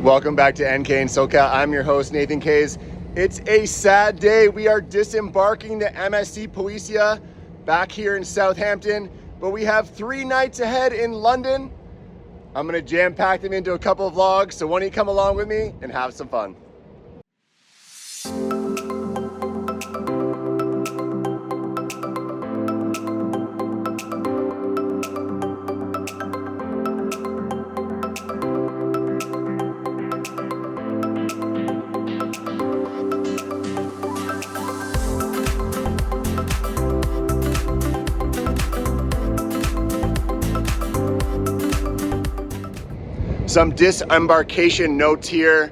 Welcome back to NKinSoCal. I'm your host, Nathan Kays. It's a sad day. We are disembarking the MSC Poesia back here in Southampton, but we have 3 nights ahead in London. I'm gonna jam pack them into a couple of vlogs, so why don't you come along with me and have some fun. Some disembarkation notes here.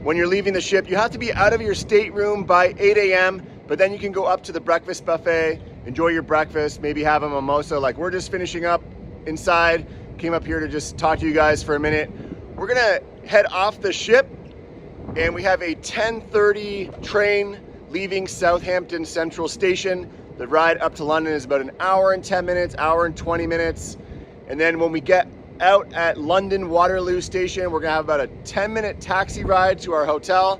When you're leaving the ship, you have to be out of your stateroom by 8 a.m., but then you can go up to the breakfast buffet, enjoy your breakfast, maybe have a mimosa. Like we're just finishing up inside, came up here to just talk to you guys for a minute. We're gonna head off the ship and we have a 10:30 train leaving Southampton Central Station. The ride up to London is about an hour and 10 minutes, hour and 20 minutes. And then when we get out at London Waterloo Station, we're gonna have about a 10-minute taxi ride to our hotel.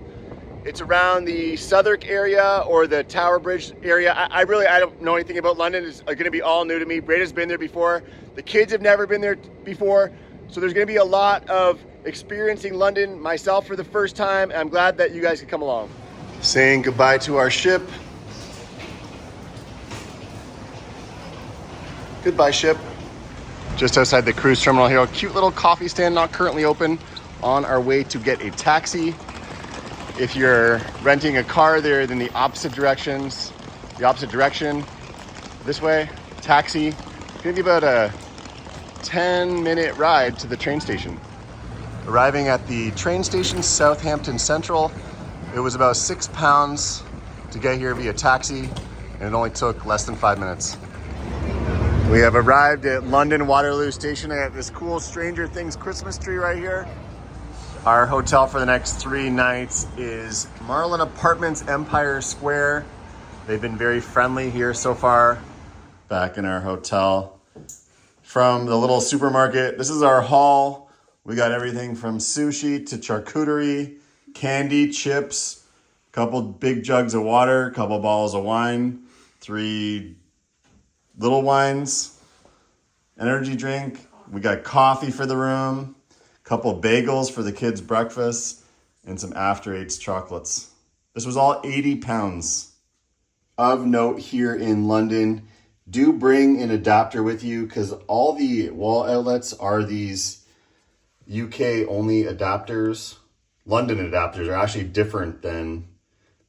It's around the Southwark area or the Tower Bridge area. I don't know anything about London. It's gonna be all new to me. Brady's been there before. The kids have never been there before. So there's gonna be a lot of experiencing London myself for the first time. And I'm glad that you guys could come along. Saying goodbye to our ship. Goodbye, ship. Just outside the cruise terminal here, a cute little coffee stand, not currently open, on our way to get a taxi. If you're renting a car, they're in the opposite direction, this way, taxi. It's gonna be about a 10-minute ride to the train station. Arriving at the train station, Southampton Central, it was about £6 to get here via taxi, and it only took less than 5 minutes. We have arrived at London Waterloo Station. I got this cool Stranger Things Christmas tree right here. Our hotel for the next 3 nights is Marlin Apartments, Empire Square. They've been very friendly here so far. Back in our hotel. From the little supermarket, this is our haul. We got everything from sushi to charcuterie, candy, chips, a couple big jugs of water, a couple bottles of wine, 3 little wines, energy drink. We got coffee for the room, a couple bagels for the kids' breakfast, and some after eights chocolates. This was all £80. Of note here in London, do bring an adapter with you because all the wall outlets are these UK only adapters. London adapters are actually different than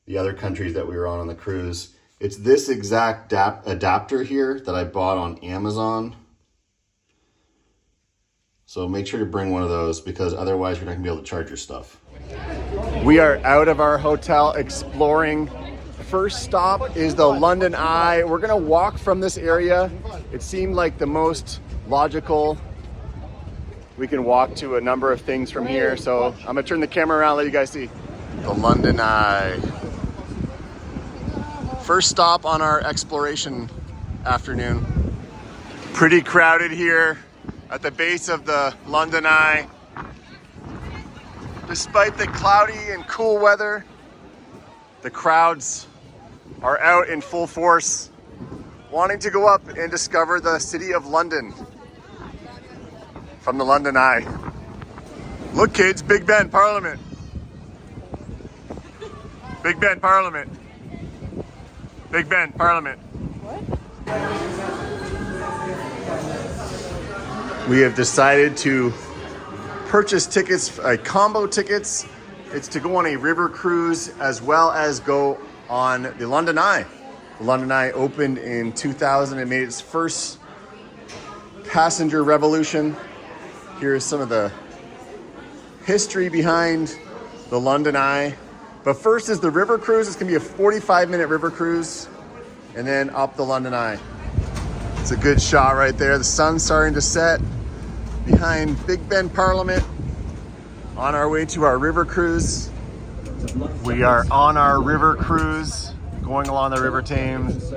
the other countries that we were on the cruise. It's this exact adapter here that I bought on Amazon. So make sure to bring one of those because otherwise you're not gonna be able to charge your stuff. We are out of our hotel exploring. First stop is the Londoneye. We're gonna walk from this area. It seemed like the most logical. We can walk to a number of things from here. So I'm gonna turn the camera around, let you guys see. The Londoneye. First stop on our exploration afternoon. Pretty crowded here at the base of the Londoneye. Despite the cloudy and cool weather, the crowds are out in full force, wanting to go up and discover the city of London from the Londoneye. Look kids, Big Ben Parliament. Big Ben Parliament. Big Ben, Parliament. What? We have decided to purchase tickets, combo tickets. It's to go on a river cruise as well as go on the Londoneye. The Londoneye opened in 2000 and made its first passenger revolution. Here's some of the history behind the Londoneye. But first is the river cruise. It's gonna be a 45-minute river cruise and then up the Londoneye. It's a good shot right there. The sun's starting to set behind Big Ben Parliament on our way to our river cruise. We are on our river cruise going along the River Thames.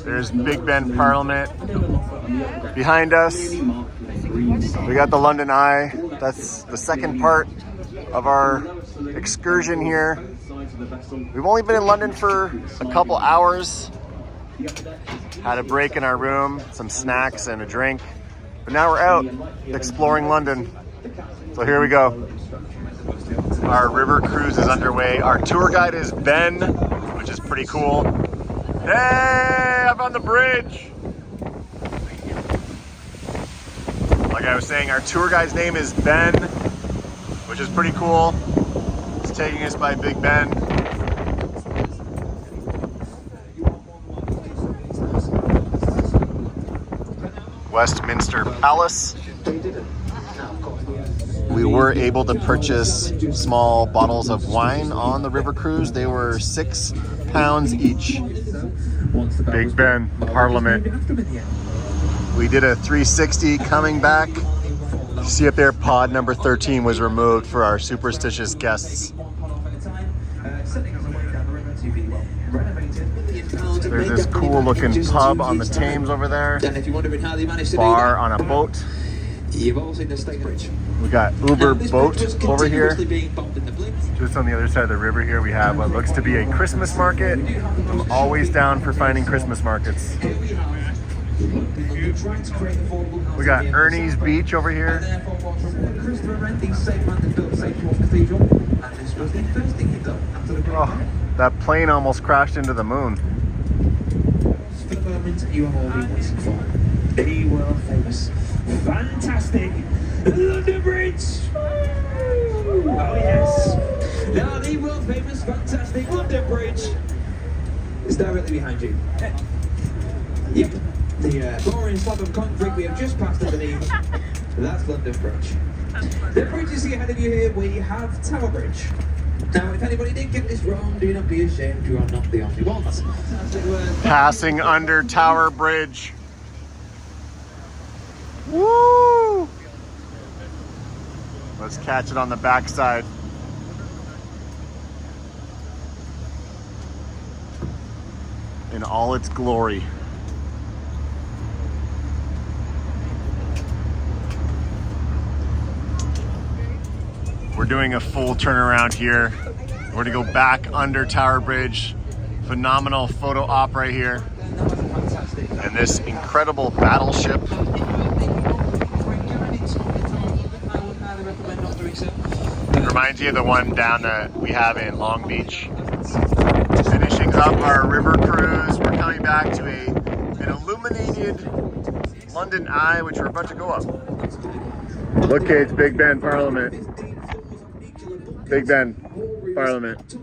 There's Big Ben Parliament behind us. We got the Londoneye. That's the second part of our excursion here. We've only been in London for a couple hours. Had a break in our room, some snacks and a drink. But now we're out exploring London. So here we go. Our river cruise is underway. Our tour guide is Ben, which is pretty cool. Hey, I'm on the bridge. Like I was saying, our tour guide's name is Ben, which is pretty cool. He's taking us by Big Ben. Westminster Palace. We were able to purchase small bottles of wine on the river cruise. They were £6 each. Big Ben, Parliament. We did a 360 coming back. You see up there, pod number 13 was removed for our superstitious guests. There's this cool looking pub on the Thames over there. Bar on a boat. We got Uber boat over here. Just on the other side of the river here, we have what looks to be a Christmas market. I'm always down for finding Christmas markets. We got Ernie's Beach over here. Oh, that plane almost crashed into the moon. You have all been waiting for. The world famous, fantastic London Bridge. Oh yes. Now the world famous, fantastic London Bridge is directly behind you. Yep. The boring slab of concrete we have just passed underneath. That's London Bridge. The bridge you see ahead of you here, we have Tower Bridge. Now, if anybody did get this wrong, do not be ashamed, you are not the only ones. Passing under Tower Bridge. Woo! Let's catch it on the backside. In all its glory. We're doing a full turnaround here. We're gonna go back under Tower Bridge. Phenomenal photo op right here. And this incredible battleship. It reminds you of the one down that we have in Long Beach. Finishing up our river cruise. We're coming back to an illuminated London Eye, which we're about to go up. Look, kids, Big Ben Parliament. Big Ben, Parliament.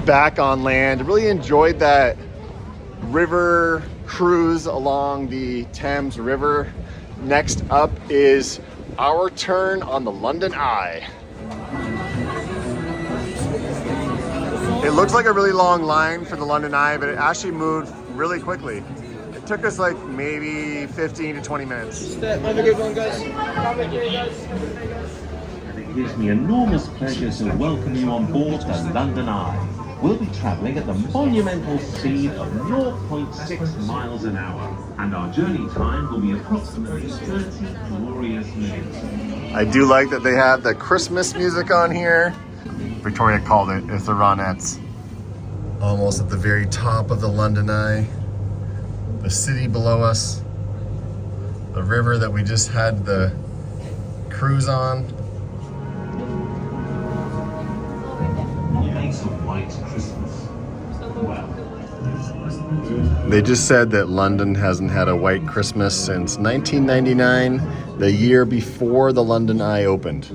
Back on land. Really enjoyed that river cruise along the Thames River. Next up is our turn on the London Eye. It looks like a really long line for the London Eye, but it actually moved really quickly. It took us like maybe 15 to 20 minutes. Have a good one, guys. It gives me enormous pleasure to welcome you on board the London Eye. We'll be travelling at the monumental speed of 0.6 miles an hour, and our journey time will be approximately 30 glorious minutes. I do like that they have the Christmas music on here. Victoria called it, it's the Ronettes. Almost at the very top of the London Eye. The city below us. The river that we just had the cruise on. What makes a white Christmas? Well, they just said that London hasn't had a white Christmas since 1999, the year before the London Eye opened.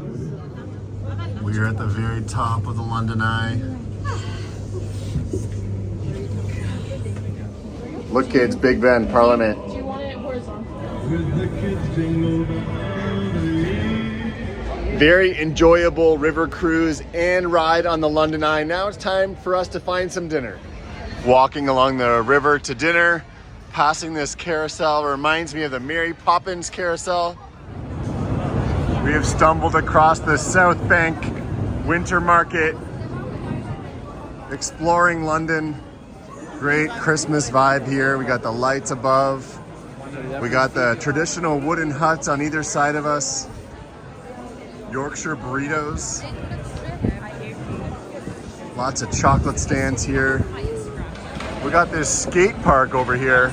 We are at the very top of the London Eye. Look, kids, Big Ben, Parliament. Do you want it horizontal? Very enjoyable river cruise and ride on the London Eye. Now it's time for us to find some dinner. Walking along the river to dinner, passing this carousel reminds me of the Mary Poppins carousel. We have stumbled across the South Bank Winter Market, exploring London. Great Christmas vibe here. We got the lights above. We got the traditional wooden huts on either side of us. Yorkshire burritos. Lots of chocolate stands here. We got this skate park over here.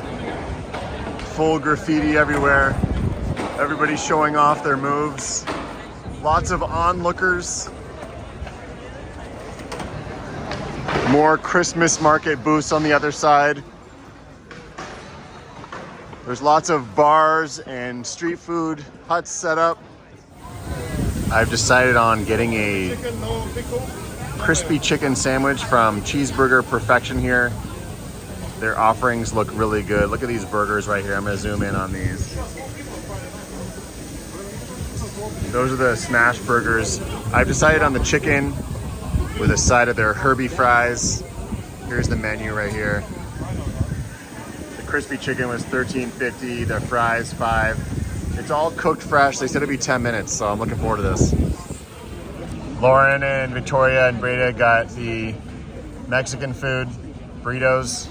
Full graffiti everywhere. Everybody showing off their moves. Lots of onlookers. More Christmas market booths on the other side. There's lots of bars and street food huts set up. I've decided on getting a crispy chicken sandwich from Cheeseburger Perfection here. Their offerings look really good. Look at these burgers right here. I'm gonna zoom in on these. Those are the smash burgers. I've decided on the chicken with a side of their Herbie fries. Here's the menu right here. The crispy chicken was $13.50, the fries $5. It's all cooked fresh. They said it'd be 10 minutes, so I'm looking forward to this. Lauren and Victoria and Breda got the Mexican food, burritos.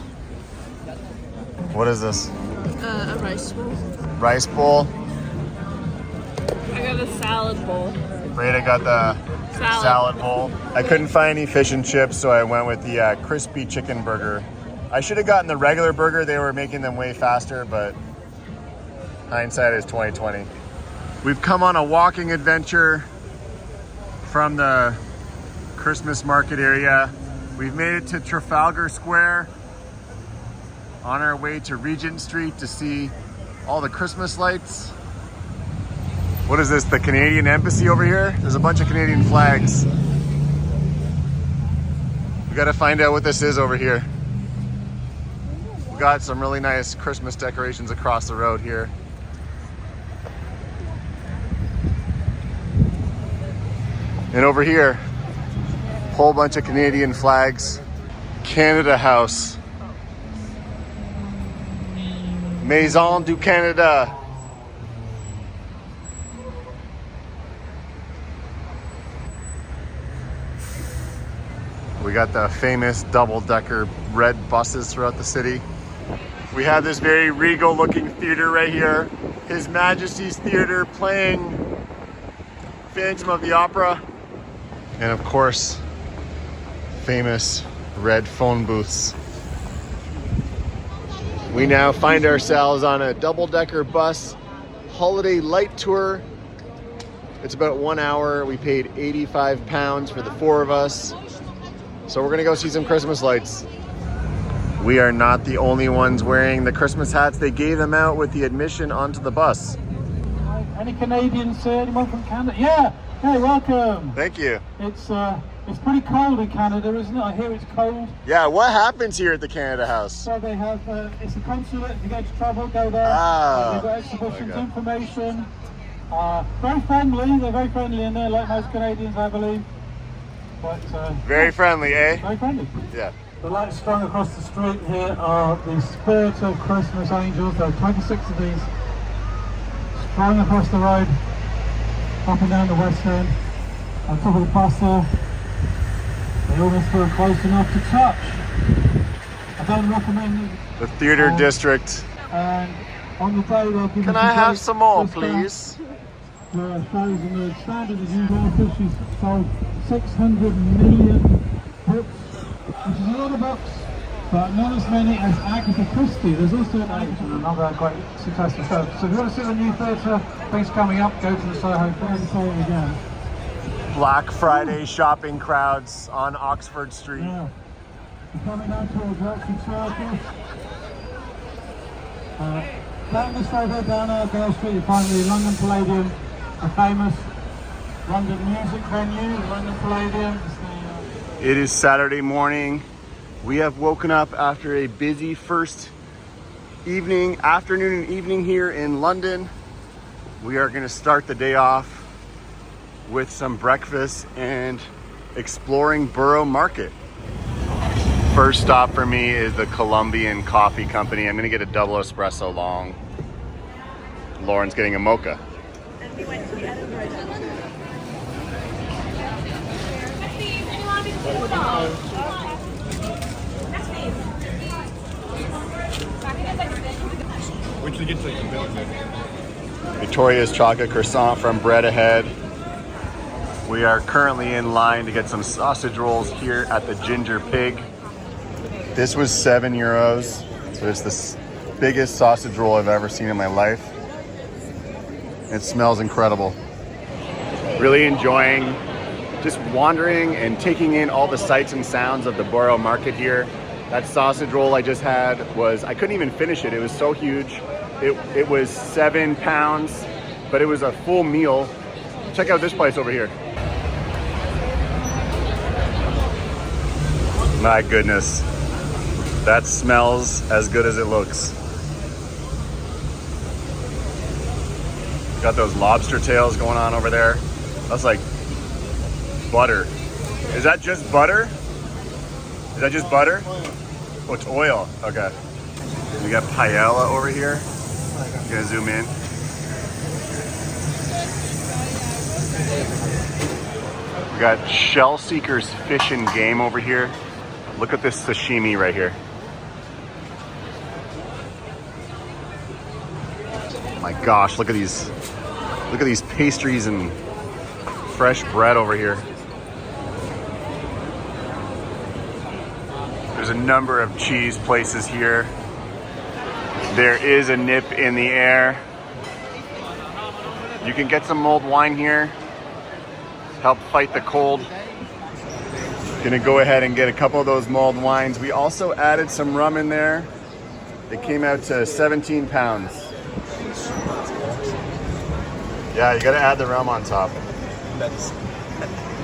What is this? A rice bowl. Rice bowl. I got a salad bowl. Breda got the salad bowl. I couldn't find any fish and chips, so I went with the crispy chicken burger. I should have gotten the regular burger. They were making them way faster, but hindsight is 2020. We've come on a walking adventure from the Christmas market area. We've made it to Trafalgar Square, on our way to Regent Street to see all the Christmas lights. What is this, the Canadian Embassy over here? There's a bunch of Canadian flags. We gotta find out what this is over here. We got some really nice Christmas decorations across the road here. And over here, whole bunch of Canadian flags. Canada House. Maison du Canada. We got the famous double-decker red buses throughout the city. We have this very regal-looking theater right here. His Majesty's Theater playing Phantom of the Opera. And of course, famous red phone booths. We now find ourselves on a double-decker bus holiday light tour. It's about 1 hour. We paid £85 for the 4 of us. So we're gonna go see some Christmas lights. We are not the only ones wearing the Christmas hats. They gave them out with the admission onto the bus. Any Canadians, anyone from Canada? Yeah, hey, welcome. Thank you. It's pretty cold in Canada, isn't it? I hear it's cold. Yeah, what happens here at the Canada House? So they have, it's a consulate. If you go to travel, go there. Ah, They've got exhibitions, information. Very friendly. They're very friendly in there, like most Canadians, I believe. But very friendly, eh? Very friendly. Yeah. The lights strung across the street here are the Spirit of Christmas Angels. There are 26 of these strung across the road, up and down the west end, on top of the bus there. They almost feel close enough to touch. I don't recommend it. The theater district. And on the day they'll give Can I have some more, please? Shows in the standard as usual. She's sold 600 million books, which is a lot of books, but not as many as Agatha Christie. There's also another great successful show. So if you want to see the new theatre, things coming up, go to the Soho Theatre again. Black Friday shopping crowds on Oxford Street. Yeah. We're coming down towards Oxford Circus. Down this way there, down Argyle Street, you find the London Palladium, a famous London music venue, the London Palladium. It is Saturday morning. We have woken up after a busy first afternoon and evening here in London. We are going to start the day off with some breakfast and exploring Borough Market. First stop for me is the Colombian Coffee Company. I'm going to get a double espresso long. Lauren's getting a mocha. And we went to the Edinburgh. Which did you get? Victoria's chocolate croissant from Bread Ahead. We are currently in line to get some sausage rolls here at the Ginger Pig. This was €7, so it's the biggest sausage roll I've ever seen in my life. It smells incredible. Really enjoying just wandering and taking in all the sights and sounds of the Borough Market here. That sausage roll I just had I couldn't even finish it. It was so huge. It was £7, but it was a full meal. Check out this place over here. My goodness, that smells as good as it looks. Got those lobster tails going on over there. That's like butter. Is that just butter? Is that just butter? Oh, it's oil. Okay. We got paella over here. I'm gonna zoom in. We got Shell Seekers Fish and Game over here. Look at this sashimi right here. Oh my gosh, look at these pastries and fresh bread over here. There's a number of cheese places here. There is a nip in the air. You can get some mulled wine here. Help fight the cold. Gonna go ahead and get a couple of those mulled wines. We also added some rum in there. It came out to £17. Yeah, you gotta add the rum on top. Medicine.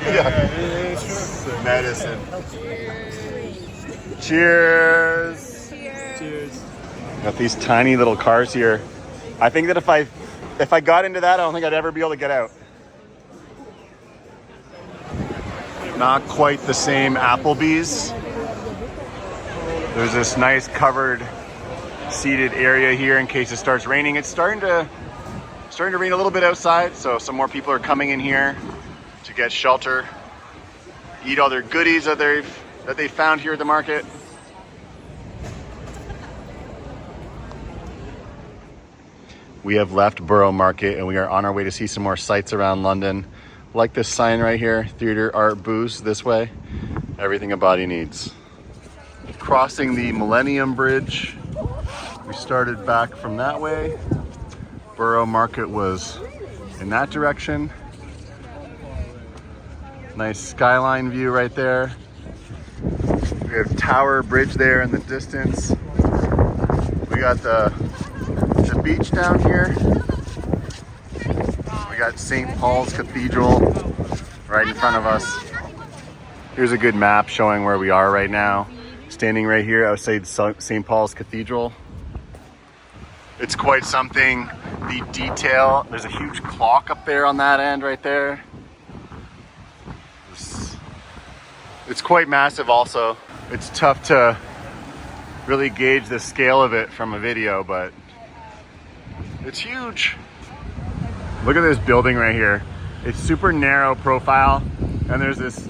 Yeah. Medicine. Cheers. Cheers. Got these tiny little cars here. I think that if I got into that, I don't think I'd ever be able to get out. Not quite the same Applebee's. There's this nice covered seated area here in case it starts raining. It's starting to rain a little bit outside, so some more people are coming in here to get shelter, eat all their goodies that they found here at the market. We have left Borough Market and we are on our way to see some more sights around London. Like this sign right here, theater, art, booze, this way. Everything a body needs. Crossing the Millennium Bridge. We started back from that way. Borough Market was in that direction. Nice skyline view right there. We have Tower Bridge there in the distance. We got the beach down here. We got St. Paul's Cathedral right in front of us. Here's a good map showing where we are right now. Standing right here outside St. Paul's Cathedral. It's quite something. The detail, there's a huge clock up there on that end right there. It's quite massive also. It's tough to really gauge the scale of it from a video, but it's huge. Look at this building right here. It's super narrow profile, and there's this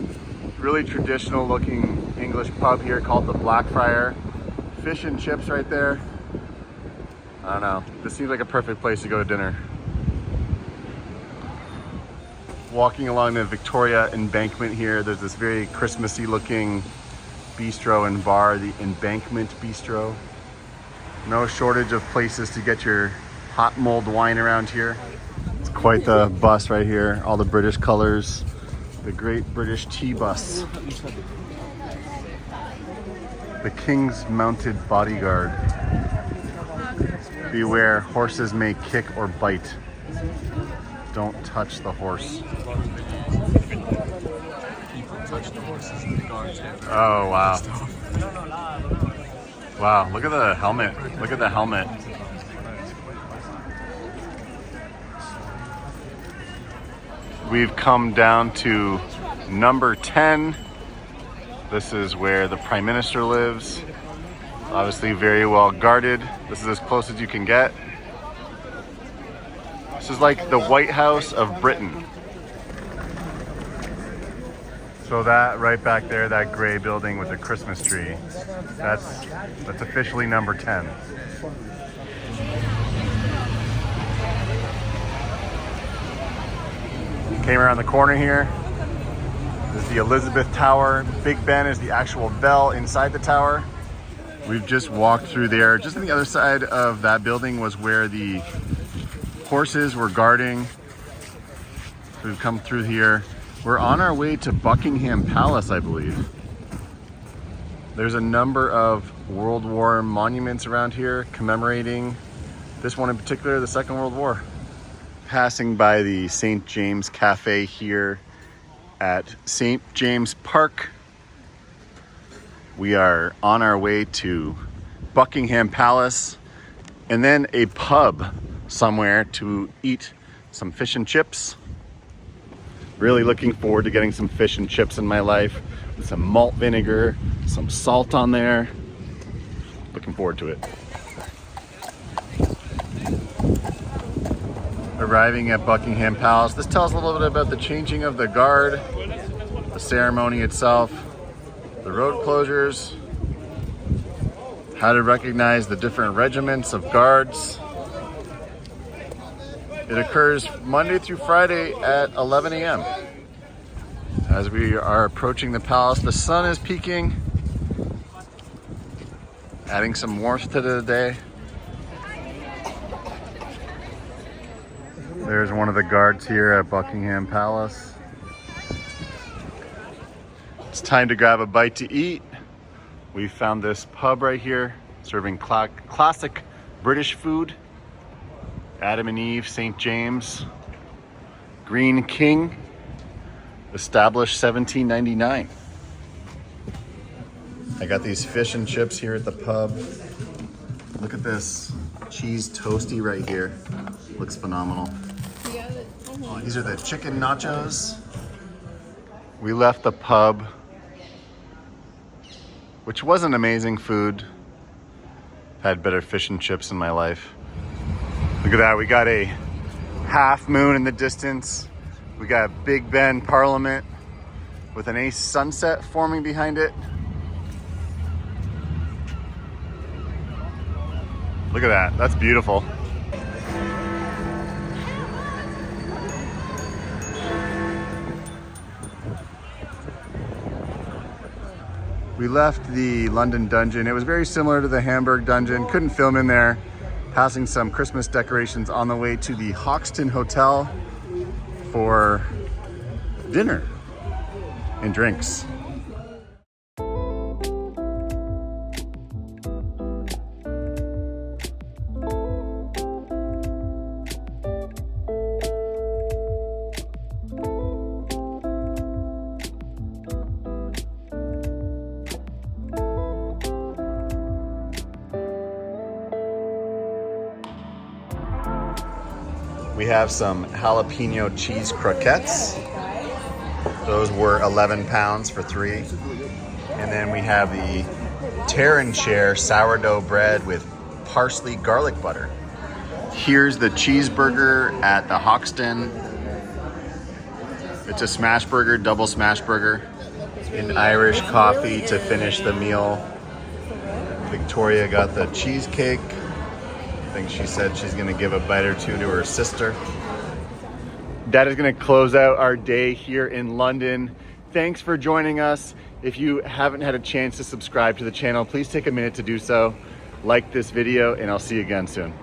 really traditional looking English pub here called the Blackfriar. Fish and chips right there. I don't know. This seems like a perfect place to go to dinner. Walking along the Victoria Embankment here, there's this very Christmassy looking bistro and bar, the Embankment Bistro. No shortage of places to get your hot mulled wine around here. It's quite the bus right here, all the British colors, the Great British Tea Bus. The King's Mounted Bodyguard. Beware, horses may kick or bite. Don't touch the horse. Oh, wow. Wow, look at the helmet. Look at the helmet. We've come down to number 10. This is where the Prime Minister lives. Obviously very well guarded. This is as close as you can get. This is like the White House of Britain. So that right back there, that gray building with the Christmas tree, that's officially number 10. Came around the corner here. This is the Elizabeth Tower. Big Ben is the actual bell inside the tower. We've just walked through there. Just on the other side of that building was where the horses were guarding. We've come through here. We're on our way to Buckingham Palace, I believe. There's a number of World War monuments around here commemorating this one in particular, the Second World War. Passing by the St. James Cafe here at St. James Park. We are on our way to Buckingham Palace and then a pub somewhere to eat some fish and chips. Really looking forward to getting some fish and chips in my life with some malt vinegar, some salt on there. Looking forward to it. Arriving at Buckingham Palace. This tells a little bit about the changing of the guard, the ceremony itself, the road closures, how to recognize the different regiments of guards. It occurs Monday through Friday at 11 a.m. As we are approaching the palace, the sun is peaking, adding some warmth to the day. There's one of the guards here at Buckingham Palace. It's time to grab a bite to eat. We found this pub right here serving classic British food. Adam and Eve, St. James, Green King, established 1799. I got these fish and chips here at the pub. Look at this cheese toasty right here. Looks phenomenal. Oh, these are the chicken nachos. We left the pub, which wasn't amazing food. Had better fish and chips in my life. Look at that, we got a half moon in the distance. We got Big Ben Parliament with an ace sunset forming behind it. Look at that, that's beautiful. We left the London dungeon. It was very similar to the Hamburg dungeon. Couldn't film in there. Passing some Christmas decorations on the way to the Hoxton Hotel for dinner and drinks. We have some jalapeno cheese croquettes. Those were 11 pounds for 3. And then we have the Terran Share sourdough bread with parsley garlic butter. Here's the cheeseburger at the Hoxton. It's a smash burger, double smash burger. An Irish coffee to finish the meal. Victoria got the cheesecake. I think she said she's gonna give a bite or two to her sister. That is gonna close out our day here in London. Thanks for joining us. If you haven't had a chance to subscribe to the channel, please take a minute to do so. Like this video, and I'll see you again soon.